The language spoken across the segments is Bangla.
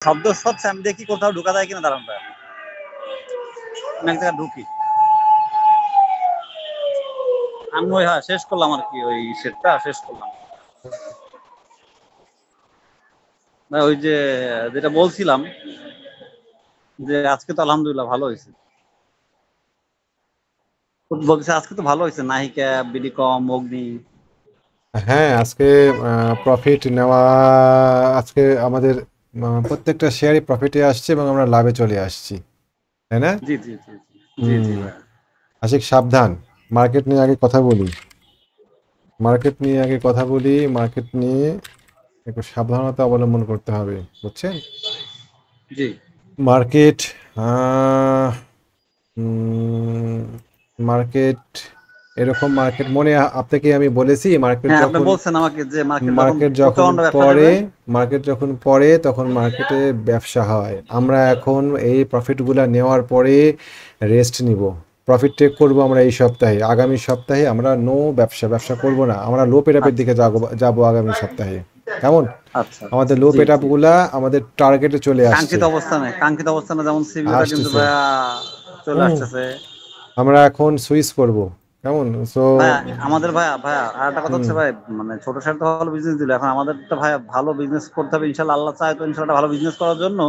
শব্দ হচ্ছে, আমি দেখি কোথাও ঢোকা যায় কিনা, দাঁড়ান ভাই আমি এক জায়গায় ঢুকি। আমি ওই শেষ করলাম আর কি, ওই সেটটা শেষ করলাম ভাই। ওই যে যেটা বলছিলাম যে আজকে তো আলহামদুলিল্লাহ ভালো হয়েছে, বলছে আজকে তো ভালো হয়েছে, নাহিকা, বিডিকম, অগ্নি। হ্যাঁ, আজকে প্রফিট নেওয়া, আজকে আমাদের প্রত্যেকটা শেয়ারই প্রফিটে আসছে এবং আমরা লাভে চলে আসছি, তাই না? জি জি জি জি জি হুম। ভাই। আশিক সাবধান, মার্কেট নিয়ে আগে কথা বলি, মার্কেট নিয়ে একটু সাবধানতা অবলম্বন করতে হবে, বুঝছেন? জি মার্কেট আহ, উম, মার্কেট এরকম মার্কেট মনে আপনাকে আমি বলেছি, মার্কেট হ্যাঁ, আপনি যখন বলছেন আমাকে যে মার্কেট যখন মার্কেট যখন প্রচন্ড ব্যবসা পড়ে যাবে। মার্কেট যখন পড়ে তখন মার্কেটে ব্যবসা হয়। আমরা এখন এই প্রফিটগুলো নেওয়ার পরে রেস্ট নিব, প্রফিট টেক করব আমরা এই সপ্তাহে, আগামী সপ্তাহে আমরা ব্যবসা করব না, আমরা লো পেটআপের আচ্ছা দিকে যাবো আগামী সপ্তাহে। কেমন? আচ্ছা আমাদের আচ্ছা, লো জি জি। পেটআপগুলা আমাদের টার্গেটে চলে আসছে, কাঙ্ক্ষিত অবস্থানে যেমন সিবিওটা কিন্তু আসতেছে। ভাইয়া চলে হুম। আসতেছে। আমরা এখন সুইচ করব, কেমন? সো ভাইয়া আমাদের ভাইয়া আর একটা কথা হুম। হচ্ছে ভাই, মানে ছোট স্যার তো ভালো বিজনেস দিল, এখন আমাদের তো ভাইয়া ভালো বিজনেস করতে হবে ইনশাল্লাহ। আল্লাহ চায় তো ইনশাল্লাহ ভালো বিজনেস করার জন্য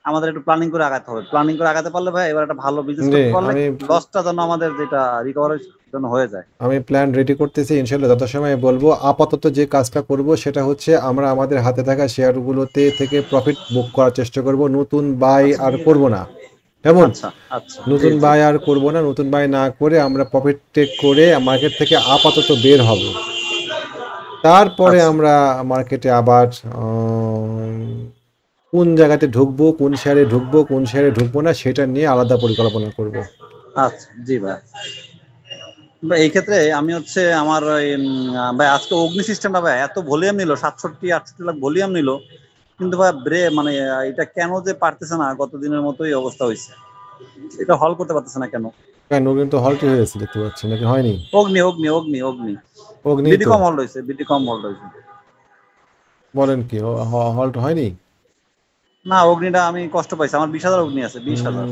আমাদের একটু প্ল্যানিং করে আগাতে হবে। প্ল্যানিং করে আগাতে পারলে ভাই, এবার একটা ভালো বিজনেস জি, করতে পারলে আমি লসটা যেন আমাদের যেটা রিকভারির জন্য হয়ে যায়। আমি প্ল্যান রেডি করতেছি, ইনশাল্লাহ যথাসময়ে বলবো। আপাতত যে কাজটা করব সেটা হচ্ছে আমরা আমাদের হাতে থাকা শেয়ারগুলোতে থেকে প্রফিট বুক করার চেষ্টা করব, নতুন বাই আচ্ছা আর করব না, কেমন? আচ্ছা আচ্ছা, জি নতুন জি। বাই আর করব না, নতুন বাই না করে আমরা প্রফিট টেক করে মার্কেট থেকে আপাতত বের হব। তারপরে আচ্ছা আমরা মার্কেটে আবার উম, কোন জায়গাতে ঢুকবো, কোন শেয়ারে ঢুকবো না, সেটা নিয়ে আলাদা পরিকল্পনা করব। আচ্ছা, জি ভাই। ভাই এই ক্ষেত্রে আমি হচ্ছে আমার ওই ভাই আজকে অগ্নি সিস্টেমটা ভাই এত ভলিউম নিল, 67-68 লাখ ভলিউম নিল, কিন্তু ভাই মানে এটা কেন যে পারতেছে না, গত দিনের মতোই অবস্থা হয়েছে, এটা হল করতে পারতেছে না কেন? কেন? কিন্তু হলটি হয়েছে দেখতে পাচ্ছি, নাকি হয়নি? অগ্নি অগ্নি বিডি তো, কম হল হয়েছে, বিডি কম হল হয়েছে। বলেন কি, হল্ট হয়নি? না, অগ্নিটা আমি কষ্ট পাইছি, আমার 20,000 অগ্নি আছে, 20,000।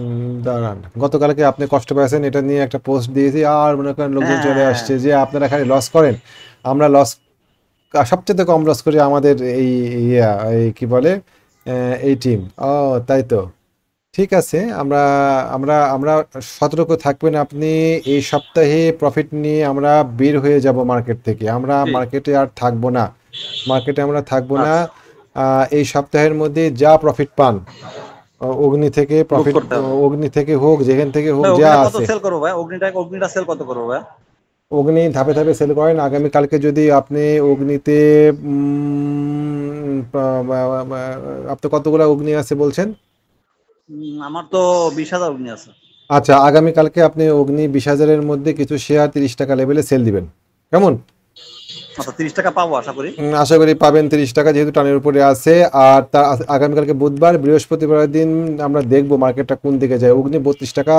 দাঁড়ান, গতকালকে আপনি কষ্ট পেয়েছেন এটা নিয়ে একটা পোস্ট দিয়েছি, আর মনে করেন লোকজন চলে হ্যাঁ আসছে যে আপনারা খালি লস করেন। আমরা সবচেয়ে কম লস করি আমাদের এই ইয়া, এই কি বলে, এই টিম। ও, তাই তো, ঠিক আছে। আমরা আমরা আমরা সতর্ক থাকবেন আপনি। এই সপ্তাহে প্রফিট নিয়ে আমরা বের হয়ে যাব মার্কেট থেকে, আমরা জি। মার্কেটে আর থাকবো না, মার্কেটে আমরা থাকবো না। আচ্ছা, এই সপ্তাহের মধ্যে যা প্রফিট পান, অগ্নি থেকে বুক প্রফিট, করতে হবে। অগ্নি থেকে হোক, যেখান থেকে হোক, ভাই যা অগ্নিটা কত আছে। সেল করবো ভাই? অগ্নিটা সেল কত করবো ভাই? অগ্নি ধাপে ধাপে সেল করেন। আগামীকালকে যদি আপনি অগ্নিতে আপনার কতগুলো অগ্নি আছে বলছেন? আমার তো 20,000 অগ্নি আছে। আচ্ছা, আগামীকালকে আপনি অগ্নি 20,000-এর মধ্যে কিছু শেয়ার 30 টাকা লেভেলে সেল দিবেন, কেমন? আচ্ছা, 30 টাকা পাবো আশা করি। আশা করি পাবেন 30 টাকা, যেহেতু টানের উপরে আছে। আর তার আগামীকালকে বুধবার, বৃহস্পতিবার দিন আমরা দেখবো মার্কেটটা কোন দিকে যায়। অগ্নি 32 টাকা,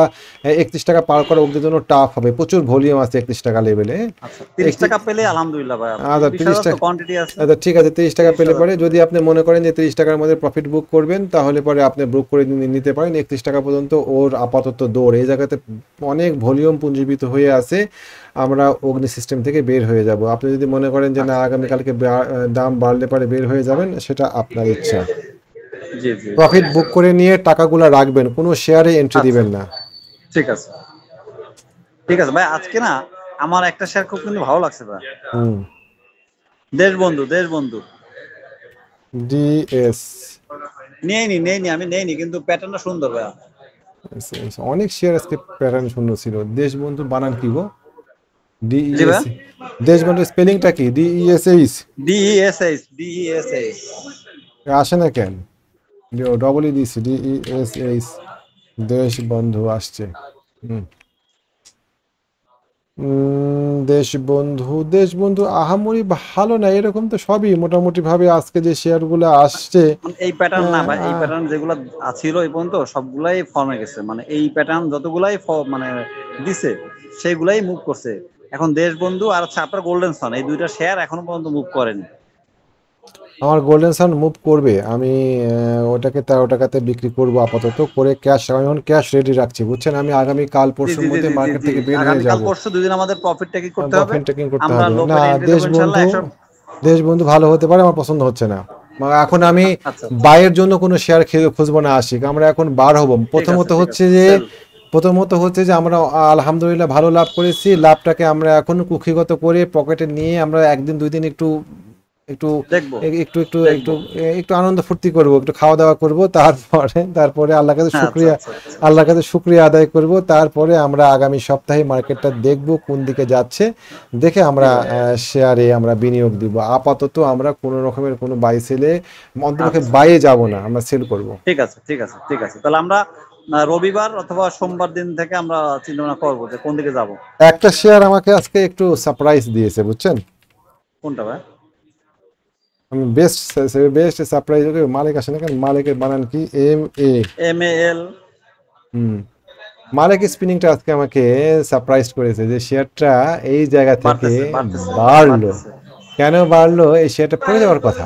31 টাকা পার করা অগ্নির জন্য টাফ হবে, প্রচুর ভলিউম আছে 31 টাকা লেভেলে। আচ্ছা, 30 একটি টাকা পেলে আলহামদুলিল্লাহ ভাই। আচ্ছা, 20,000 তো 30 টাকা, কোয়ান্টিটি আছে। আচ্ছা ঠিক আছে, 30 টাকা পেলে 30,000 পরে যদি আপনি মনে করেন যে 30 টাকার মধ্যে প্রফিট বুক করবেন, তাহলে পরে আপনি বুক করে নিতে পারেন। 31 টাকা পর্যন্ত ওর আপাতত দৌড়, এই জায়গাতে অনেক ভলিউম পুঞ্জীবিত হয়ে আছে, আমরা অগ্নি সিস্টেম থেকে বের হয়ে যাব। আপনি যদি মনে করেন যে না আচ্ছা, আগামীকালকে দাম বাড়লে পরে বের হয়ে যাবেন, সেটা আপনার ইচ্ছা। জি জি। প্রফিট বুক করে নিয়ে টাকাগুলো রাখবেন, কোনো শেয়ারে এন্ট্রি আচ্ছা, দিবেন না। ঠিক আছে ঠিক আছে ভাই। আজকে না আমার একটা শেয়ার খুব কিন্তু ভালো লাগছে ভাই। হুম। দেশবন্ধু ডিএস, নেইনি, আমি নেইনি, কিন্তু প্যাটার্নটা সুন্দর ভাই। অনেক শেয়ার আজকে প্যাটার্ন সুন্দর ছিল। দেশবন্ধু বানান কি গো? জি ভাই। ডিইএস, দেশবন্ধুর স্পেলিংটা কি? ডিইএসএইচ ডিইএসএইচ। আসে না কেন? ডবল ই দিছি, ডিইএসএইচ, দেশবন্ধু আসছে। হুম। দেশবন্ধু আহামরি ভালো না, এরকম তো সবই মোটামুটি ভাবে আজকে যে শেয়ারগুলো আসছে। মানে এই প্যাটার্ন না ভাই, এই আহ, প্যাটার্ন যেগুলো ছিল এই পর্যন্ত সবগুলাই ফর্মে গেছে, মানে এই প্যাটার্ন যতগুলাই মানে দিছে সেইগুলাই মুভ করছে। এখন দেশবন্ধু আর হচ্ছে আপনার গোল্ডেন সান, এই দুইটা শেয়ার এখনো পর্যন্ত মুভ করেনি। আমার গোল্ডেন সান মুভ করবে, আমি ওটাকে 13 টাকাতে বিক্রি করব আপাতত করে। ক্যাশ, আমি এখন ক্যাশ রেডি রাখছি বুঝছেন। আমি আগামী কাল জি পরশুর জি জি মধ্যে জি জি মার্কেট জি থেকে বের হয়ে আগামীকাল যাব। পরশু 2 দিন আমাদের প্রফিট টেকিং করতে হবে। প্রফিট টেকিং করতে আমরা হবে লো না। পেটে এন্ট্রি দেবো ইনশাআল্লাহ 100। দেশবন্ধু ভালো হতে পারে, আমার পছন্দ হচ্ছে না। এখন আমি আচ্ছা বাইয়ের জন্য কোনো শেয়ার খুঁজবো না আশিক, আমরা এখন বার হব। ঠিক আছে ঠিক হচ্ছে আছে যে সেল। আমরা আলহামদুলিল্লাহ ভালো লাভ করেছি, লাভটাকে আমরা এখন কুক্ষিগত করে পকেটে নিয়ে আমরা একদিন 2 দিন একটু একটু দেখবো একটু একটু একটু দেখবো। একটু আনন্দ ফুর্তি করব, একটু খাওয়া দাওয়া করব, তারপরে আল্লাহর কাছে আচ্ছা শুক্রিয়া, আচ্ছা আচ্ছা। আল্লাহর কাছে শুক্রিয়া আদায় করব। তারপরে আমরা আগামী সপ্তাহে মার্কেটটা দেখব কোন দিকে যাচ্ছে, দেখে জি আমরা ভাই। শেয়ারে আমরা বিনিয়োগ দিব। আপাতত আমরা কোনো রকমের কোনো বাই সেলে, অন্তপক্ষে আচ্ছা বাইয়ে যাব না, আমরা সেল করব। ঠিক আছে ঠিক আছে ঠিক আছে, তাহলে আমরা রবিবার অথবা সোমবার দিন থেকে আমরা চিন্তা ভাবনা করবো যে কোন দিকে যাব। একটা শেয়ার আমাকে আজকে একটু সারপ্রাইজ দিয়েছে বুঝছেন। কোনটা ভাই? আমি বেস্ট বেস্ট সারপ্রাইজ, মালিক আসে না কেন, মালিকের বানান কি, MA। MAL। হুম, মালিক স্পিনিংটা আজকে আমাকে সারপ্রাইজ করেছে যে শেয়ারটা এই জায়গা থেকে বাড়তেছে বাড়তেছে বাড়লো। বাড়তেছে। কেন বাড়লো? এই শেয়ারটা পড়ে যাওয়ার কথা।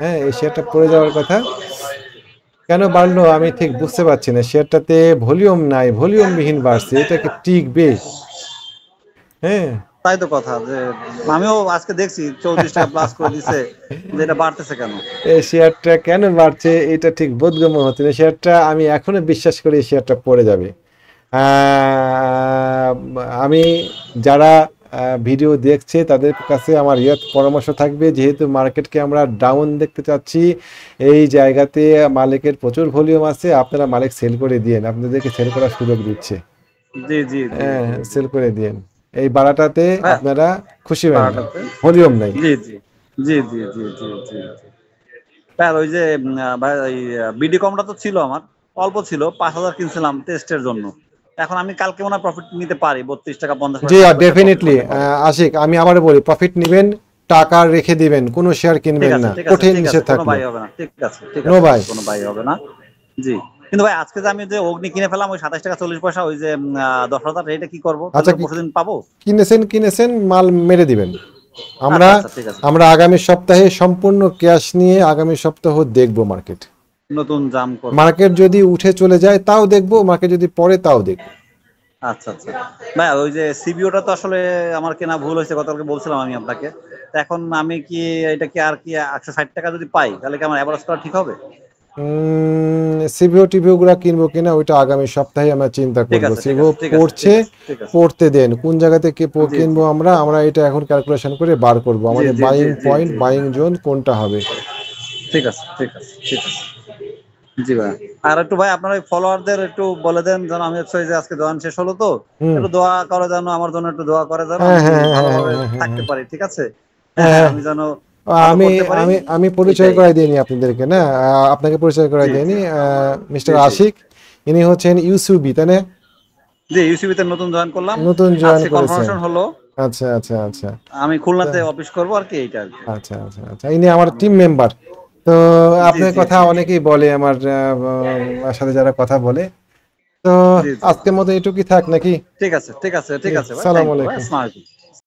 হ্যাঁ, এই শেয়ারটা পড়ে যাওয়ার কথা। কেন বাড়লো আমি ঠিক বুঝতে পারছি না। শেয়ারটাতে ভলিউম নাই, ভলিউমবিহীন বাড়ছে, এটা কি টিকবে? হ্যাঁ। তাই তো কথা যে আমিও আজকে দেখছি 34 টাকা প্লাস করে দিছে, যে এটা বাড়তেছে কেন। এই শেয়ারটা কেন বাড়ছে এটা ঠিক বোধগম্য হচ্ছে না। শেয়ারটা আমি এখনো বিশ্বাস করি এই শেয়ারটা পড়ে যাবে। আহ, আমি যারা ভিডিও দেখছে তাদের কাছে আমার পরামর্শ থাকবে, যেহেতু মার্কেটকে আমরা ডাউন দেখতে চাচ্ছি, এই জায়গাতে মালিকের প্রচুর ভলিউম আছে, আপনারা মালিক সেল করে দিয়েন, আপনাদেরকে সেল করার সুযোগ দিচ্ছে। জি জি জি হ্যাঁ, জি জি। সেল করে দিয়েন। এই বাড়াটাতে হ্যাঁ আপনারা খুশি হবেন না, বারোটাতে। ভলিউম নাই। জি জি জি জি জি জি জি জি। আর ওই যে ভাই ওই বিডি কমটা তো ছিল আমার, অল্প ছিল, 5,000 কিনছিলাম টেস্টের জন্য। এখন আমি কালকে মনে হয় প্রফিট নিতে পারি, 32 টাকা 50 জি, পয়সা প্রফিট ডেফিনেটলি করতে পারি। আশিক, আমি আবারও বলি, প্রফিট নেবেন, টাকা রেখে দিবেন, কোনো শেয়ার ঠিক কিনবেন আছে না, ঠিক আছে কঠিন ঠিক আছে, নিষেধ কোনো থাকলো। বাই হবে না। ঠিক আছে ঠিক নো আছে বাই। ভাই, কোনো বাই হবে না। জি। কিন্তু ভাই আজকে যে আমি যে অগ্নি কিনে ফেলাম ওই 27 টাকা 40 পয়সা, ওই যে 10,000, এটা কি করবো তাহলে? আচ্ছা, পরশুদিন পাবো? কিনেছেন, মাল মেরে দিবেন। আমরা আচ্ছা আচ্ছা ঠিক আছে। আমরা আগামী সপ্তাহে সম্পূর্ণ ক্যাশ নিয়ে আগামী সপ্তাহ দেখব মার্কেট। নতুন জাম করবো। মার্কেট যদি উঠে চলে যায় তাও দেখব, মার্কেট যদি পড়ে তাও দেখব। আচ্ছা আচ্ছা ভাই, ওই যে সিবিওটা তো আসলে আমার কেনা ভুল হয়েছে, গতকালকে বলছিলাম আমি আপনাকে। তো এখন আমি কি এটা কি আর কি 160 টাকা যদি পাই তাহলে কি আমার অ্যাভারেজ করা ঠিক হবে? সিভিও টিভিও গুলা কিনবো কিনা ওইটা আগামী সপ্তাহে আমরা চিন্তা ঠিক করব। আছে ঠিক সিভিও আছে ঠিক আছে পড়ছে, ঠিক আছে ঠিক আছে। পড়তে দেন, কোন জায়গা থেকে জি জি কিনবো আমরা আমরা এটা এখন ক্যালকুলেশন করে বার করব, জি আমাদের জি জি বাইং জি পয়েন্ট, জি। বাইং জোন কোনটা হবে। ঠিক আছে ঠিক আছে ঠিক আছে। জি ভাই। আর একটু ভাই আপনার ওই ফলোয়ারদের একটু বলে দেন যেন, আমি হচ্ছে যে আজকে দোকান শেষ হলো তো, হুম। একটু দোয়া করে যেন আমার জন্য, একটু দোয়া করে যেন হ্যাঁ আমি হ্যাঁ হ্যাঁ হ্যাঁ ভালোভাবে হ্যাঁ হ্যাঁ থাকতে হ্যাঁ পারি। ঠিক আছে? হ্যাঁ হ্যাঁ হ্যাঁ, হ্যাঁ। আমি যেন ভালো আমি করতে পারি। আমি আমি পরিচয় এটাই। করাই দিইনি আপনাদেরকে না, আপনাকে পরিচয় করাই জি দিইনি। জি মিস্টার জি জি আশিক, ইনি হচ্ছেন ইউসিবি, তাই না? জি ইউসিবিতে নতুন জয়েন করলাম। নতুন জয়েন আজকে করেছেন। কনফার্মেশন হলো। আচ্ছা আচ্ছা আচ্ছা। আমি তা খুলনাতে অফিস করবো আর কি, এইটা আর কি। আচ্ছা আচ্ছা আচ্ছা, ইনি আমার টিম মেম্বার। তো জি আপনার জি কথা জি অনেকেই বলে, আমার সাথে যারা কথা বলে। তো জি জি জি। আজকের মতো এটুকুই থাক নাকি? ঠিক আছে ঠিক আছে জি, ঠিক আছে ভাই, সালাম থ্যাংক ইউ ভাই, আলাইকুম। আসসালামু আলাইকুম।